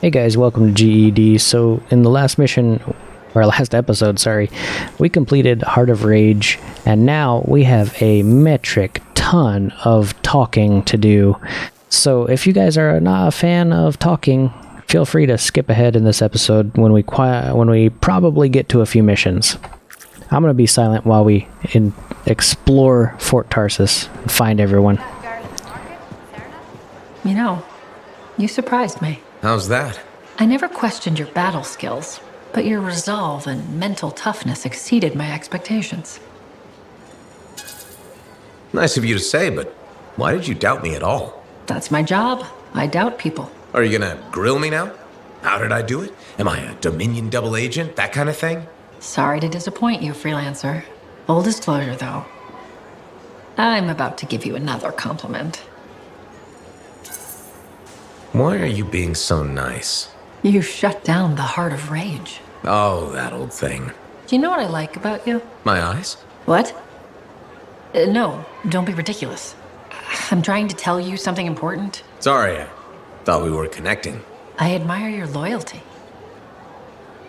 Hey guys, welcome to GED. So, in the last mission, or last episode, sorry, we completed Heart of Rage, and now we have a metric ton of talking to do. So, if you guys are not a fan of talking, feel free to skip ahead in this episode when we probably get to a few missions. I'm going to be silent while we explore Fort Tarsus and find everyone. You know, you surprised me. How's that? I never questioned your battle skills, but your resolve and mental toughness exceeded my expectations. Nice of you to say, but why did you doubt me at all? That's my job. I doubt people. Are you gonna grill me now? How did I do it? Am I a Dominion double agent? That kind of thing? Sorry to disappoint you, freelancer. Full disclosure, though. I'm about to give you another compliment. Why are you being so nice? You shut down the Heart of Rage. Oh, that old thing. Do you know what I like about you? My eyes? What? No, don't be ridiculous. I'm trying to tell you something important. Sorry, I thought we were connecting. I admire your loyalty.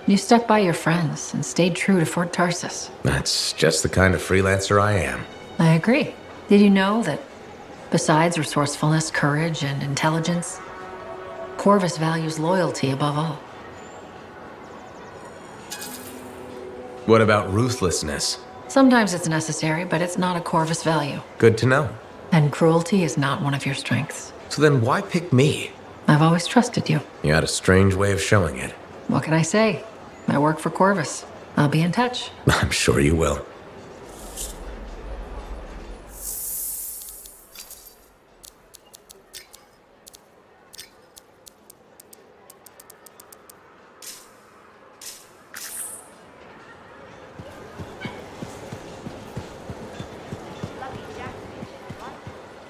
You stuck by your friends and stayed true to Fort Tarsus. That's just the kind of freelancer I am. I agree. Did you know that besides resourcefulness, courage, and intelligence, Corvus values loyalty above all? What about ruthlessness? Sometimes it's necessary, but it's not a Corvus value. Good to know. And cruelty is not one of your strengths. So then why pick me? I've always trusted you. You had a strange way of showing it. What can I say? I work for Corvus. I'll be in touch. I'm sure you will.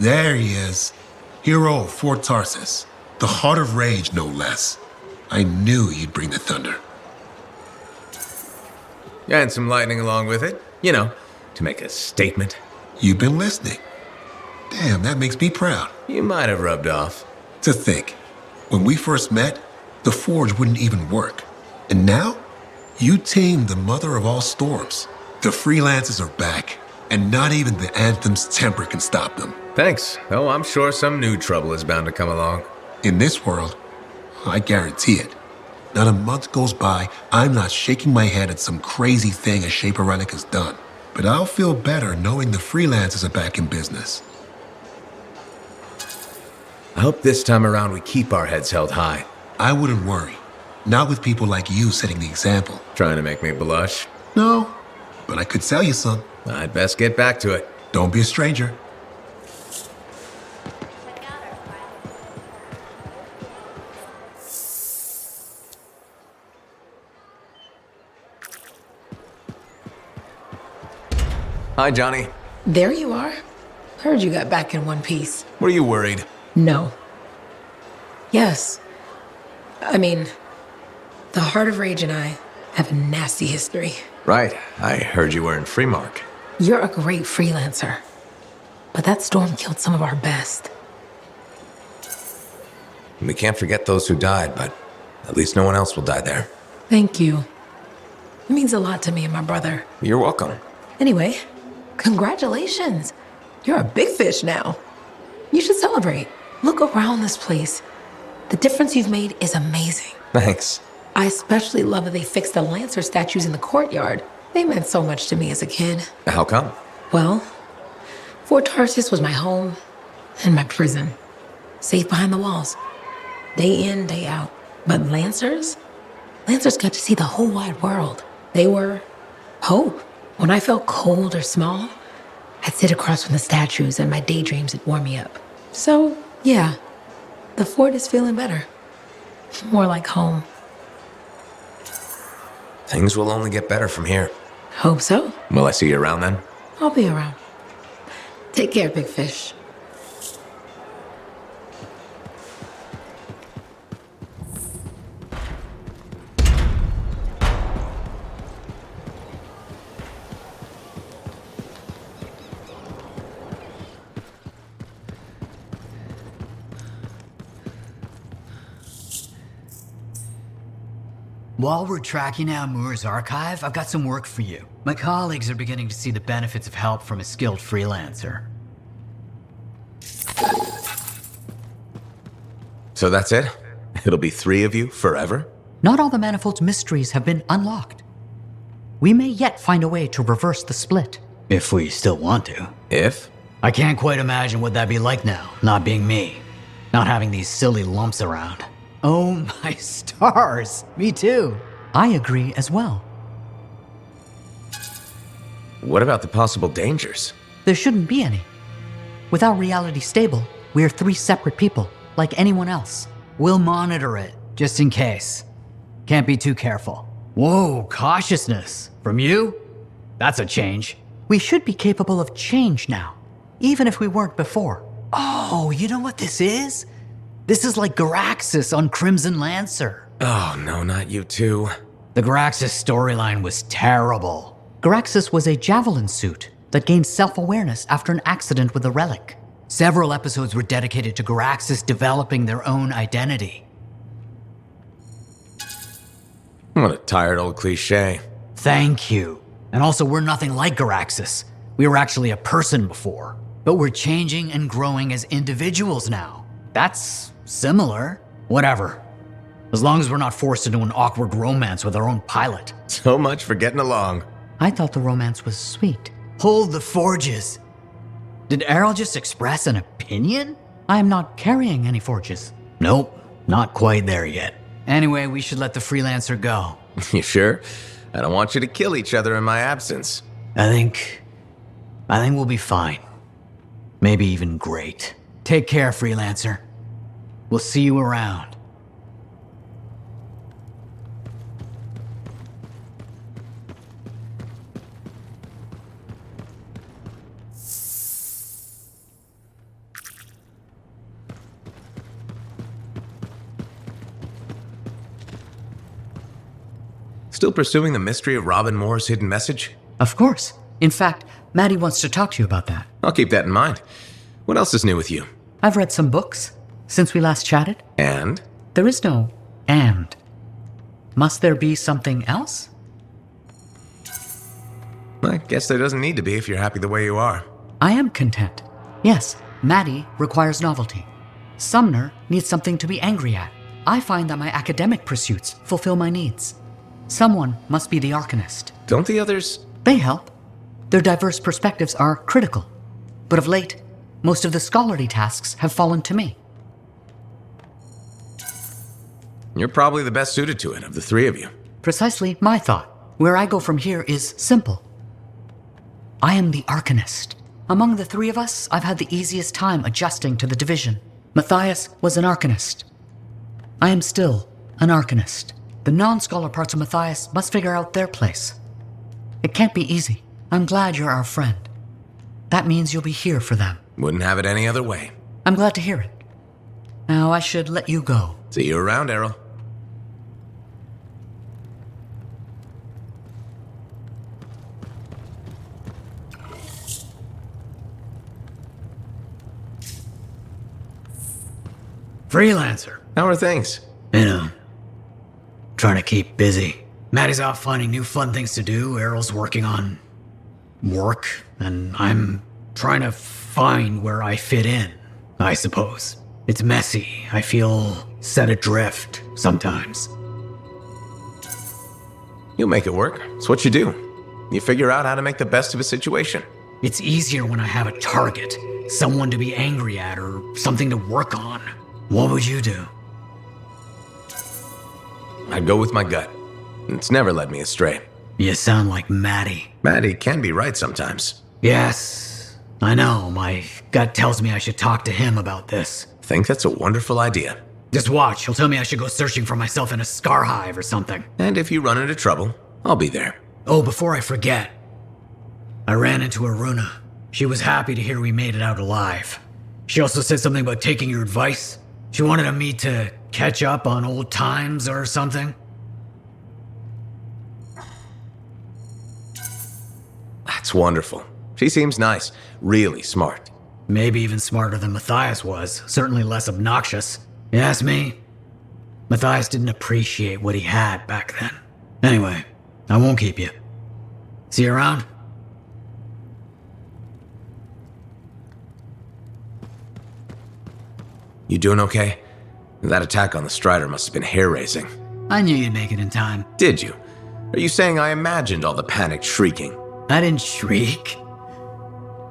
There he is. Hero of Fort Tarsus. The Heart of Rage, no less. I knew you'd bring the thunder. And some lightning along with it. You know, to make a statement. You've been listening. Damn, that makes me proud. You might have rubbed off. To think, when we first met, the forge wouldn't even work. And now, you tamed the mother of all storms. The freelancers are back, and not even the Anthem's temper can stop them. Thanks, though I'm sure some new trouble is bound to come along. In this world, I guarantee it. Not a month goes by, I'm not shaking my head at some crazy thing a Shaper Relic has done. But I'll feel better knowing the freelancers are back in business. I hope this time around we keep our heads held high. I wouldn't worry. Not with people like you setting the example. Trying to make me blush? No, but I could sell you some. I'd best get back to it. Don't be a stranger. Hi, Johnny. There you are. Heard you got back in one piece. Were you worried? No. Yes. I mean, the Heart of Rage and I have a nasty history. Right. I heard you were in Freemark. You're a great freelancer. But that storm killed some of our best. We can't forget those who died, but at least no one else will die there. Thank you. It means a lot to me and my brother. You're welcome. Anyway, congratulations. You're a big fish now. You should celebrate. Look around this place. The difference you've made is amazing. Thanks. I especially love that they fixed the Lancer statues in the courtyard. They meant so much to me as a kid. How come? Well, Fort Tarsus was my home and my prison. Safe behind the walls. Day in, day out. But Lancers got to see the whole wide world. They were hope. When I felt cold or small, I'd sit across from the statues and my daydreams would warm me up. So, yeah, the fort is feeling better. More like home. Things will only get better from here. Hope so. Will I see you around then? I'll be around. Take care, big fish. While we're tracking down Moore's archive, I've got some work for you. My colleagues are beginning to see the benefits of help from a skilled freelancer. So that's it? It'll be 3 of you forever? Not all the Manifold's mysteries have been unlocked. We may yet find a way to reverse the split. If we still want to. If? I can't quite imagine what that'd be like now, not being me. Not having these silly lumps around. Oh my stars, me too. I agree as well. What about the possible dangers? There shouldn't be any. Without reality stable, we're 3 separate people, like anyone else. We'll monitor it, just in case. Can't be too careful. Whoa, cautiousness. From you? That's a change. We should be capable of change now, even if we weren't before. Oh, you know what this is? This is like Garaxus on Crimson Lancer. Oh, no, not you too. The Garaxus storyline was terrible. Garaxus was a javelin suit that gained self-awareness after an accident with a relic. Several episodes were dedicated to Garaxus developing their own identity. What a tired old cliche. Thank you. And also, we're nothing like Garaxus. We were actually a person before, but we're changing and growing as individuals now. That's similar. Whatever. As long as we're not forced into an awkward romance with our own pilot. So much for getting along. I thought the romance was sweet. Hold the forges. Did Errol just express an opinion? I am not carrying any forges. Nope, not quite there yet. Anyway, we should let the freelancer go. You sure? I don't want you to kill each other in my absence. I think we'll be fine. Maybe even great. Take care, freelancer. We'll see you around. Still pursuing the mystery of Robin Moore's hidden message? Of course. In fact, Maddie wants to talk to you about that. I'll keep that in mind. What else is new with you? I've read some books since we last chatted. And? There is no and. Must there be something else? I guess there doesn't need to be if you're happy the way you are. I am content. Yes, Maddie requires novelty. Sumner needs something to be angry at. I find that my academic pursuits fulfill my needs. Someone must be the Arcanist. Don't the others? They help. Their diverse perspectives are critical. But of late, most of the scholarly tasks have fallen to me. You're probably the best suited to it of the 3 of you. Precisely my thought. Where I go from here is simple. I am the Arcanist. Among the 3 of us, I've had the easiest time adjusting to the division. Matthias was an Arcanist. I am still an Arcanist. The non-scholar parts of Matthias must figure out their place. It can't be easy. I'm glad you're our friend. That means you'll be here for them. Wouldn't have it any other way. I'm glad to hear it. Now I should let you go. See you around, Errol. Freelancer. How are things? You know, trying to keep busy. Maddie's out finding new fun things to do. Errol's working on work, and I'm trying to find where I fit in, I suppose. It's messy. I feel set adrift sometimes. You'll make it work. It's what you do. You figure out how to make the best of a situation. It's easier when I have a target, someone to be angry at or something to work on. What would you do? I'd go with my gut. It's never led me astray. You sound like Maddie. Maddie can be right sometimes. Yes, I know. My gut tells me I should talk to him about this. Think that's a wonderful idea. Just watch. He'll tell me I should go searching for myself in a scar hive or something. And if you run into trouble, I'll be there. Oh, before I forget, I ran into Aruna. She was happy to hear we made it out alive. She also said something about taking your advice. She wanted me to catch up on old times or something. That's wonderful. She seems nice. Really smart. Maybe even smarter than Matthias was. Certainly less obnoxious. You ask me? Matthias didn't appreciate what he had back then. Anyway, I won't keep you. See you around? You doing okay? That attack on the Strider must have been hair-raising. I knew you'd make it in time. Did you? Are you saying I imagined all the panicked shrieking? I didn't shriek.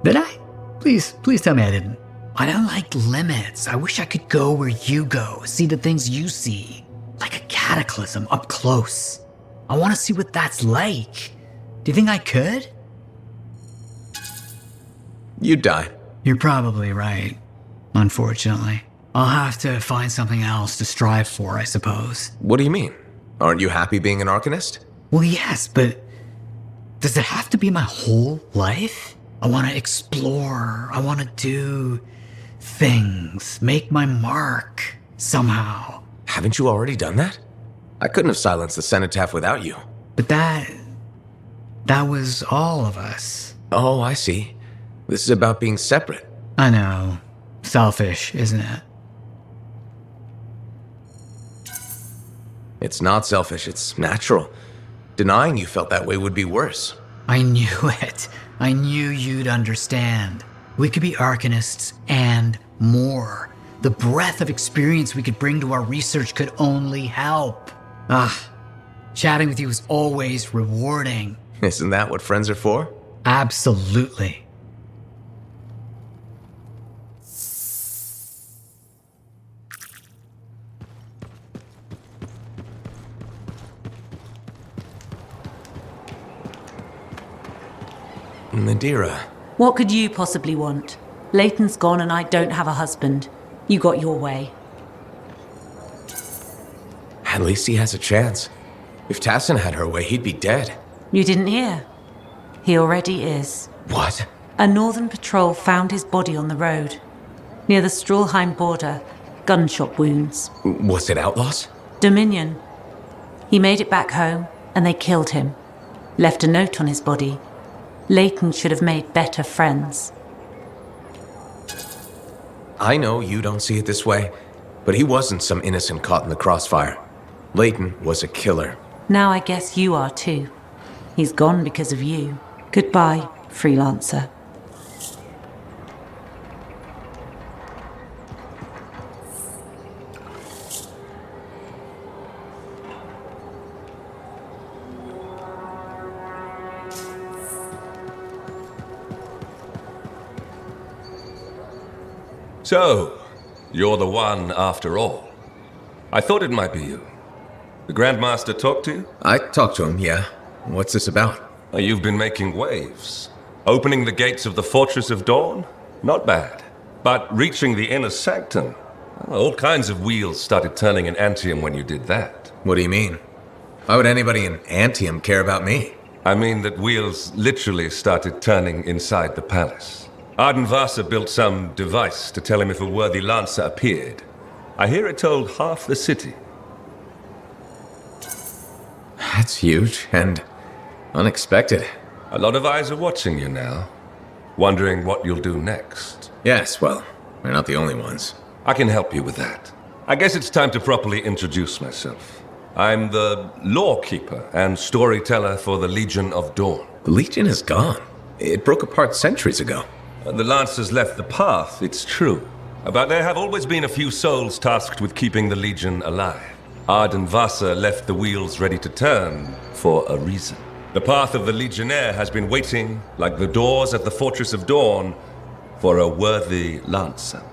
Did I? Please tell me I didn't. I don't like limits. I wish I could go where you go, see the things you see. Like a cataclysm up close. I want to see what that's like. Do you think I could? You'd die. You're probably right. Unfortunately. I'll have to find something else to strive for, I suppose. What do you mean? Aren't you happy being an Arcanist? Well, yes, but does it have to be my whole life? I want to explore. I want to do things, make my mark somehow. Haven't you already done that? I couldn't have silenced the cenotaph without you. But that was all of us. Oh, I see. This is about being separate. I know. Selfish, isn't it? It's not selfish, it's natural. Denying you felt that way would be worse. I knew it. I knew you'd understand. We could be Arcanists and more. The breadth of experience we could bring to our research could only help. Chatting with you is always rewarding. Isn't that what friends are for? Absolutely. Madeira. What could you possibly want? Leighton's gone and I don't have a husband. You got your way. At least he has a chance. If Tassin had her way, he'd be dead. You didn't hear? He already is. What? A northern patrol found his body on the road. Near the Stralheim border. Gunshot wounds. Was it outlaws? Dominion. He made it back home and they killed him. Left a note on his body. Leighton should have made better friends. I know you don't see it this way, but he wasn't some innocent caught in the crossfire. Leighton was a killer. Now I guess you are too. He's gone because of you. Goodbye, freelancer. So, you're the one after all. I thought it might be you. The Grandmaster talked to you? I talked to him, yeah. What's this about? You've been making waves. Opening the gates of the Fortress of Dawn? Not bad. But reaching the inner sanctum? All kinds of wheels started turning in Anthem when you did that. What do you mean? Why would anybody in Anthem care about me? I mean that wheels literally started turning inside the palace. Ardenvasa built some device to tell him if a worthy lancer appeared. I hear it told half the city. That's huge and unexpected. A lot of eyes are watching you now, wondering what you'll do next. Yes, well, we're not the only ones. I can help you with that. I guess it's time to properly introduce myself. I'm the lawkeeper and storyteller for the Legion of Dawn. The Legion is gone. It broke apart centuries ago. The Lancers left the path, it's true. But there have always been a few souls tasked with keeping the Legion alive. Ardenvasa left the wheels ready to turn for a reason. The path of the Legionnaire has been waiting, like the doors at the Fortress of Dawn, for a worthy Lancer.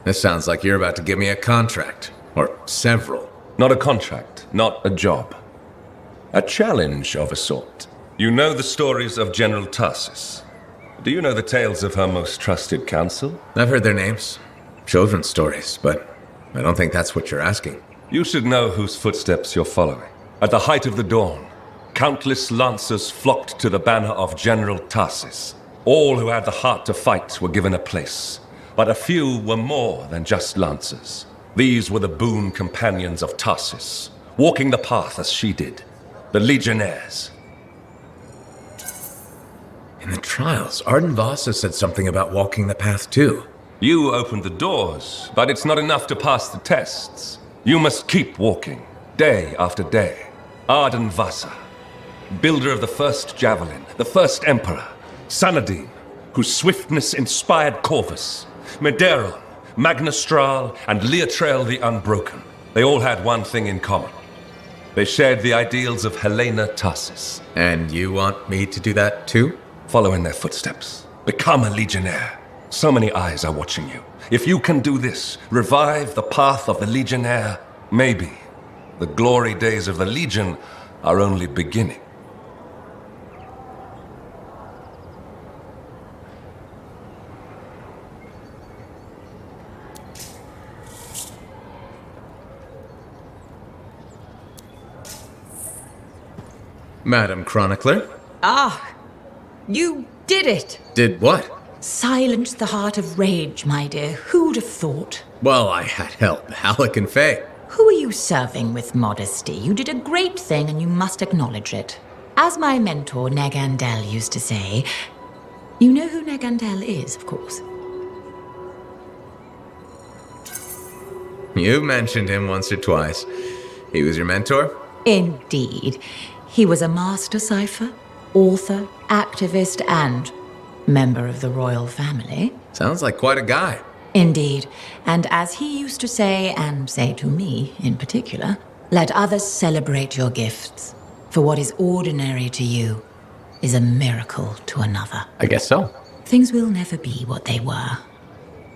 This sounds like you're about to give me a contract. Or several. Not a contract, not a job. A challenge of a sort. You know the stories of General Tarsis. Do you know the tales of her most trusted counsel? I've heard their names. Children's stories, but I don't think that's what you're asking. You should know whose footsteps you're following. At the height of the dawn, countless lancers flocked to the banner of General Tarsis. All who had the heart to fight were given a place. But a few were more than just lancers. These were the boon companions of Tarsis, walking the path as she did. The Legionnaires. In the trials, Ardenvasa said something about walking the path too. You opened the doors, but it's not enough to pass the tests. You must keep walking, day after day. Arden Vasa, builder of the first javelin, the first emperor. Sanadin, whose swiftness inspired Corvus. Medeiros, Magnastral, and Leotrail the Unbroken. They all had one thing in common. They shared the ideals of Helena Tarsis. And you want me to do that too? Follow in their footsteps. Become a legionnaire. So many eyes are watching you. If you can do this, revive the path of the legionnaire, maybe the glory days of the Legion are only beginning. Madam Chronicler? Ah, you did it! Did what? Silence the heart of rage, my dear. Who'd have thought? Well, I had help. Alec and Faye. Who are you serving with modesty? You did a great thing and you must acknowledge it. As my mentor, Negandel, used to say, you know who Negandel is, of course. You mentioned him once or twice. He was your mentor? Indeed. He was a master cipher, author, activist, and member of the royal family. Sounds like quite a guy. Indeed. And as he used to say, and say to me in particular, let others celebrate your gifts. For what is ordinary to you is a miracle to another. I guess so. Things will never be what they were,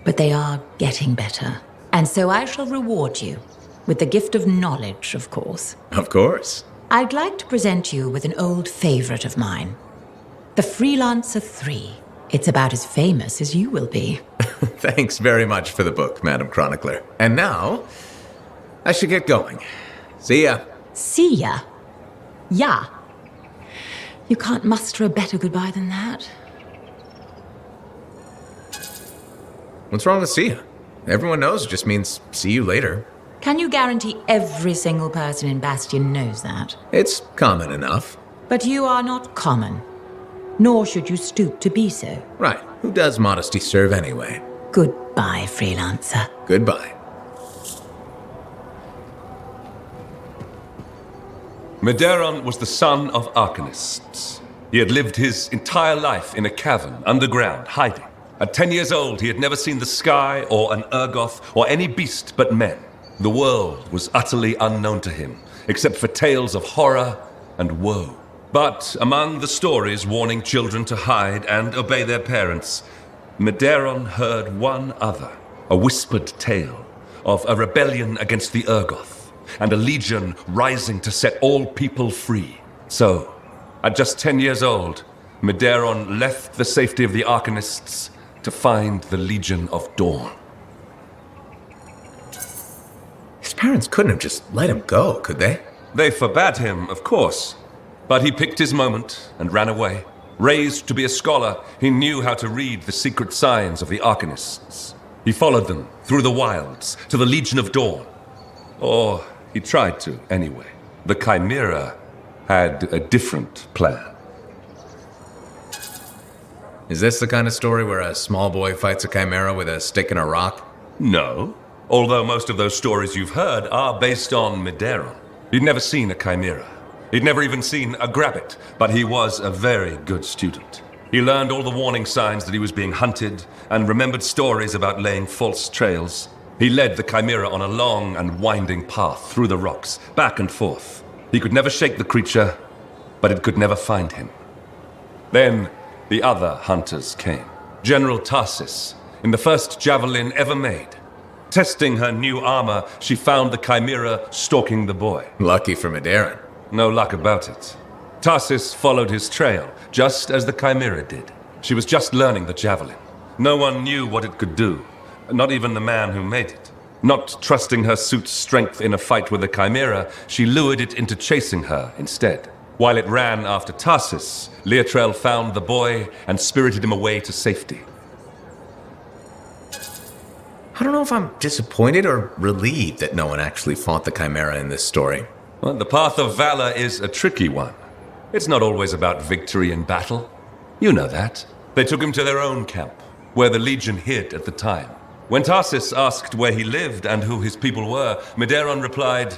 but they are getting better. And so I shall reward you with the gift of knowledge, of course. Of course. I'd like to present you with an old favorite of mine. The Freelancer 3. It's about as famous as you will be. Thanks very much for the book, Madam Chronicler. And now, I should get going. See ya. See ya? Yeah. You can't muster a better goodbye than that. What's wrong with see ya? Everyone knows it just means see you later. Can you guarantee every single person in Bastion knows that? It's common enough. But you are not common. Nor should you stoop to be so. Right. Who does modesty serve anyway? Goodbye, Freelancer. Goodbye. Medeiros was the son of arcanists. He had lived his entire life in a cavern underground, hiding. At 10 years old, he had never seen the sky or an Urgoth or any beast but men. The world was utterly unknown to him, except for tales of horror and woe. But among the stories warning children to hide and obey their parents, Medeiros heard one other, a whispered tale of a rebellion against the Urgoth, and a legion rising to set all people free. So, at just 10 years old, Medeiros left the safety of the Arcanists to find the Legion of Dawn. His parents couldn't have just let him go, could they? They forbade him, of course, but he picked his moment and ran away. Raised to be a scholar, he knew how to read the secret signs of the Arcanists. He followed them through the wilds to the Legion of Dawn. Or he tried to, anyway. The Chimera had a different plan. Is this the kind of story where a small boy fights a chimera with a stick and a rock? No. Although most of those stories you've heard are based on Medeiros. He'd never seen a chimera. He'd never even seen a grabbit, but he was a very good student. He learned all the warning signs that he was being hunted and remembered stories about laying false trails. He led the chimera on a long and winding path through the rocks, back and forth. He could never shake the creature, but it could never find him. Then the other hunters came. General Tarsis, in the first javelin ever made. Testing her new armor, she found the chimera stalking the boy. Lucky for Medeiros. No luck about it. Tarsis followed his trail, just as the chimera did. She was just learning the javelin. No one knew what it could do, not even the man who made it. Not trusting her suit's strength in a fight with the chimera, she lured it into chasing her instead. While it ran after Tarsis, Leotrail found the boy and spirited him away to safety. I don't know if I'm disappointed or relieved that no one actually fought the chimera in this story. Well, the path of valor is a tricky one. It's not always about victory in battle. You know that. They took him to their own camp. where the Legion hid at the time. When Tarsis asked where he lived and who his people were, Medeiros replied,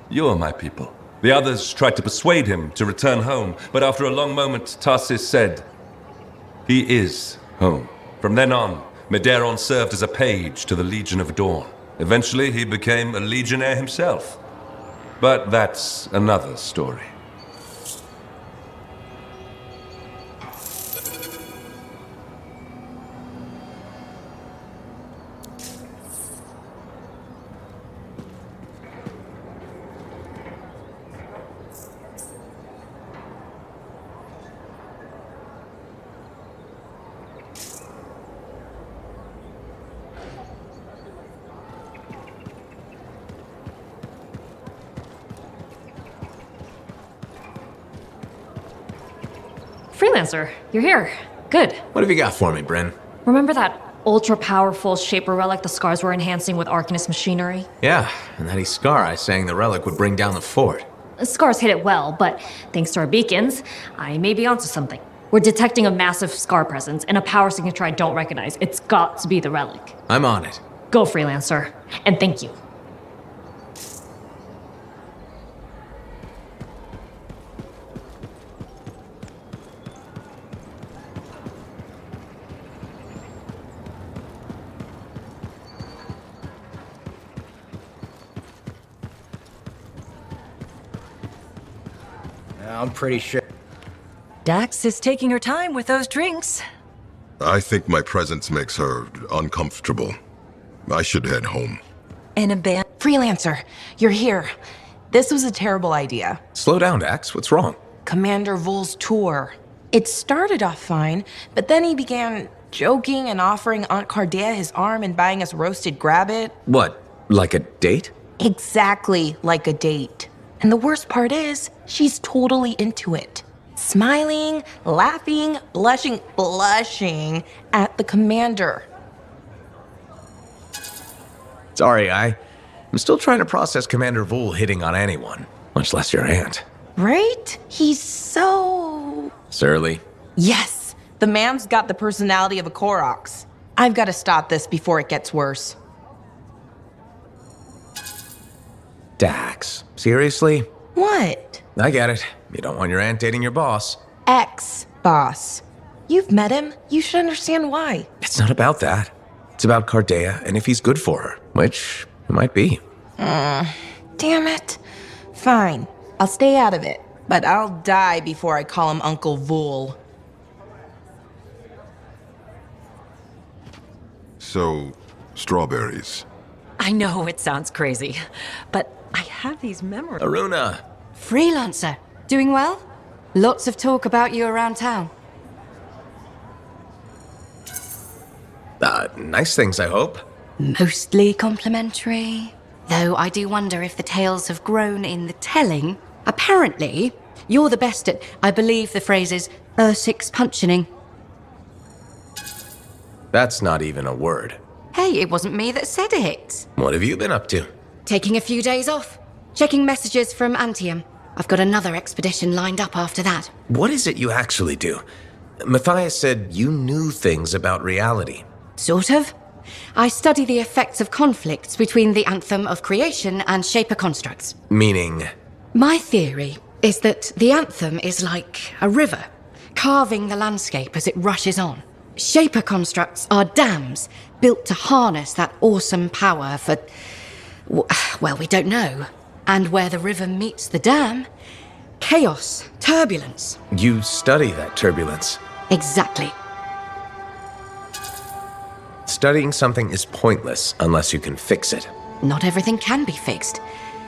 "You're my people." The others tried to persuade him to return home, but after a long moment, Tarsis said, "He is home." From then on, Medeiros served as a page to the Legion of Dawn. Eventually, he became a legionnaire himself. But that's another story. Freelancer, you're here. Good. What have you got for me, Bryn? Remember that ultra-powerful Shaper relic the Scars were enhancing with Arcanist machinery? Yeah, and that Scar I saying the relic would bring down the fort. The Scars hit it well, but thanks to our beacons, I may be onto something. We're detecting a massive Scar presence and a power signature I don't recognize. It's got to be the relic. I'm on it. Go, Freelancer. And thank you. I'm pretty sure. Dax is taking her time with those drinks. I think my presence makes her uncomfortable. I should head home. Freelancer, you're here. This was a terrible idea. Slow down, Dax. What's wrong? Commander Vol's tour. It started off fine, but then he began joking and offering Aunt Cardea his arm and buying us roasted grabbit. What, like a date? Exactly like a date. And the worst part is, she's totally into it. Smiling, laughing, blushing at the commander. Sorry, I'm still trying to process Commander Vol hitting on anyone, much less your aunt. Right? He's so... Surly. Yes, the man's got the personality of a Koroks. I've got to stop this before it gets worse. Dax, seriously? What? I get it. You don't want your aunt dating your boss. Ex-boss. You've met him. You should understand why. It's not about that. It's about Cardea and if he's good for her, which he might be. Damn it. Fine. I'll stay out of it. But I'll die before I call him Uncle Vol. So, strawberries. I know it sounds crazy, but I have these memories. Aruna! Freelancer, doing well? Lots of talk about you around town. Nice things, I hope. Mostly complimentary. Though I do wonder if the tales have grown in the telling. Apparently, you're the best at, I believe the phrase is, six punching. That's not even a word. Hey, it wasn't me that said it. What have you been up to? Taking a few days off. Checking messages from Anthem. I've got another expedition lined up after that. What is it you actually do? Matthias said you knew things about reality. Sort of. I study the effects of conflicts between the Anthem of creation and Shaper constructs. Meaning? My theory is that the Anthem is like a river, carving the landscape as it rushes on. Shaper constructs are dams built to harness that awesome power for, well, we don't know. And where the river meets the dam, chaos, turbulence. You study that turbulence. Exactly. Studying something is pointless unless you can fix it. Not everything can be fixed.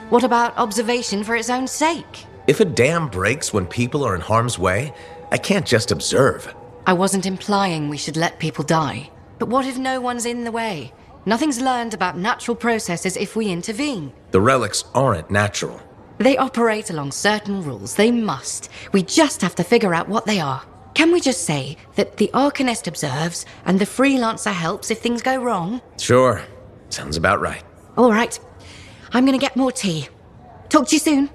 What about observation for its own sake? If a dam breaks when people are in harm's way, I can't just observe. I wasn't implying we should let people die. But what if no one's in the way? Nothing's learned about natural processes if we intervene. The relics aren't natural. They operate along certain rules. They must. We just have to figure out what they are. Can we just say that the Arcanist observes and the Freelancer helps if things go wrong? Sure. Sounds about right. All right. I'm gonna get more tea. Talk to you soon.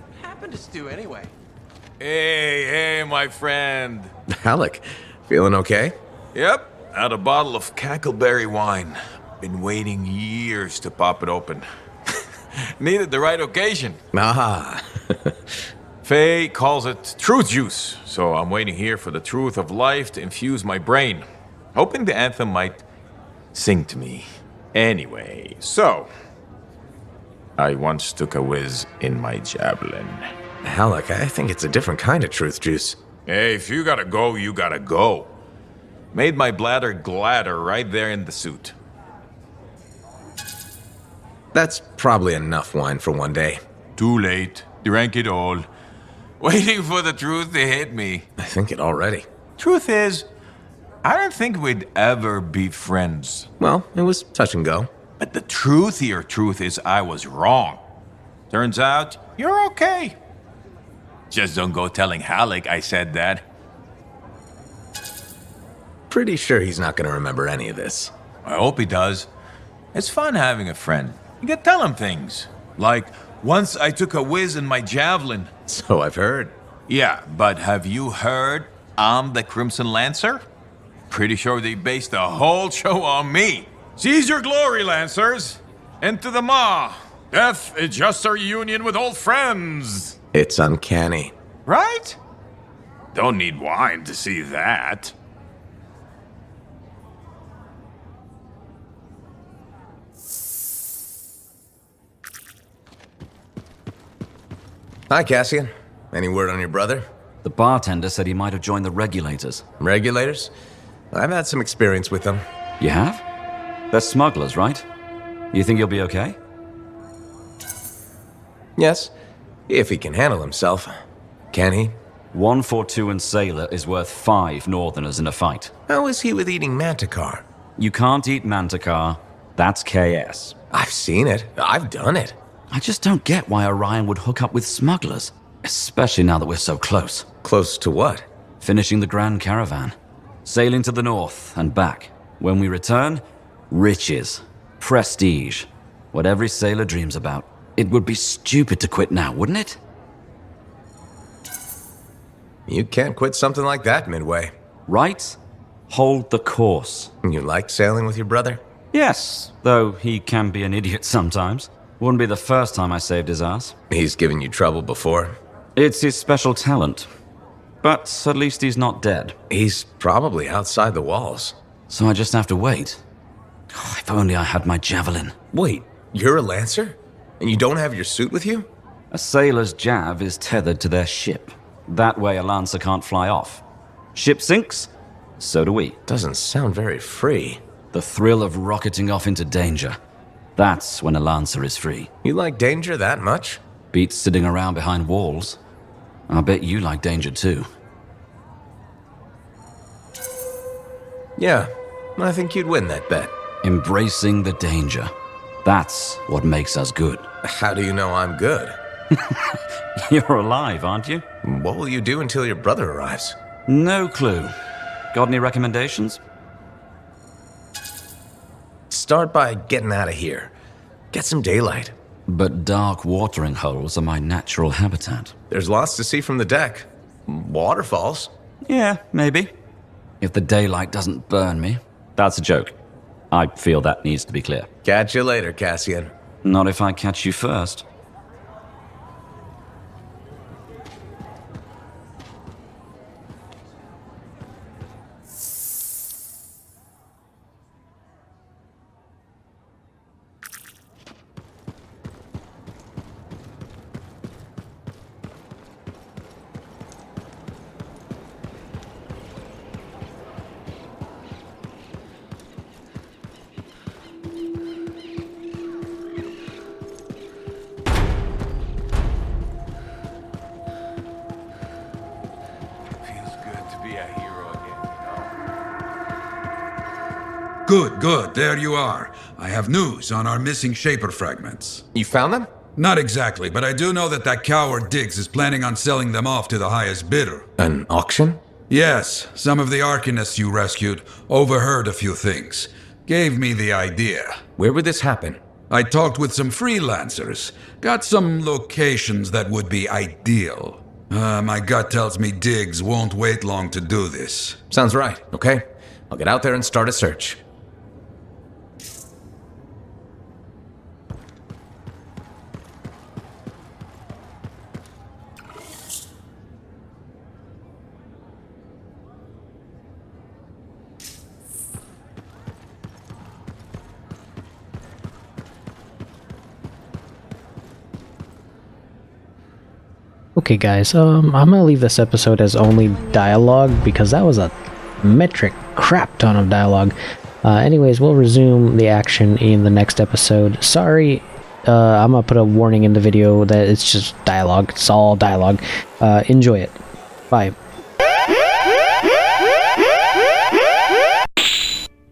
What happened to Stu anyway? Hey, my friend. Alec, feeling okay? Yep, had a bottle of cackleberry wine. Been waiting years to pop it open. Needed the right occasion. Ah. Faye calls it truth juice, so I'm waiting here for the truth of life to infuse my brain. Hoping the anthem might sing to me. Anyway, so... I once took a whiz in my javelin. Alec, I think it's a different kind of truth juice. Hey, if you gotta go, you gotta go. Made my bladder gladder right there in the suit. That's probably enough wine for one day. Too late. Drank it all. Waiting for the truth to hit me. I think it already. Truth is, I don't think we'd ever be friends. Well, it was touch and go. But the truthier truth is I was wrong. Turns out, you're okay. Just don't go telling Halleck I said that. Pretty sure he's not going to remember any of this. I hope he does. It's fun having a friend. You can tell him things. Like, once I took a whiz in my javelin. So I've heard. Yeah, but have you heard I'm the Crimson Lancer? Pretty sure they based the whole show on me. Seize your glory, Lancers! Into the maw! Death is just a reunion with old friends! It's uncanny. Right? Don't need wine to see that. Hi, Cassian. Any word on your brother? The bartender said he might have joined the regulators. Regulators? I've had some experience with them. You have? They're smugglers, right? You think he'll be okay? Yes, if he can handle himself. Can he? 142 and Sailor is worth 5 Northerners in a fight. How is he with eating manticar? You can't eat manticar. That's KS. I've seen it. I've done it. I just don't get why Orion would hook up with smugglers. Especially now that we're so close. Close to what? Finishing the Grand Caravan. Sailing to the north and back. When we return, riches. Prestige. What every sailor dreams about. It would be stupid to quit now, wouldn't it? You can't quit something like that midway. Right? Hold the course. You like sailing with your brother? Yes, though he can be an idiot sometimes. Wouldn't be the first time I saved his ass. He's given you trouble before? It's his special talent. But at least he's not dead. He's probably outside the walls. So I just have to wait. Oh, if only I had my javelin. Wait, you're a lancer? And you don't have your suit with you? A sailor's jav is tethered to their ship. That way a lancer can't fly off. Ship sinks, so do we. Doesn't sound very free. The thrill of rocketing off into danger. That's when a lancer is free. You like danger that much? Beats sitting around behind walls. I bet you like danger too. Yeah, I think you'd win that bet. Embracing the danger. That's what makes us good. How do you know I'm good? You're alive, aren't you? What will you do until your brother arrives? No clue. Got any recommendations? Start by getting out of here. Get some daylight. But dark watering holes are my natural habitat. There's lots to see from the deck. Waterfalls. Yeah, maybe. If the daylight doesn't burn me. That's a joke. I feel that needs to be clear. Catch you later, Cassian. Not if I catch you first. Good, there you are. I have news on our missing Shaper fragments. You found them? Not exactly, but I do know that coward Diggs is planning on selling them off to the highest bidder. An auction? Yes, some of the Arcanists you rescued overheard a few things. Gave me the idea. Where would this happen? I talked with some freelancers. Got some locations that would be ideal. My gut tells me Diggs won't wait long to do this. Sounds right, okay? I'll get out there and start a search. Okay guys, I'm gonna leave this episode as only dialogue because that was a metric crap ton of dialogue. Anyways, we'll resume the action in the next episode. Sorry, I'm gonna put a warning in the video that it's just dialogue. It's all dialogue. Enjoy it. Bye.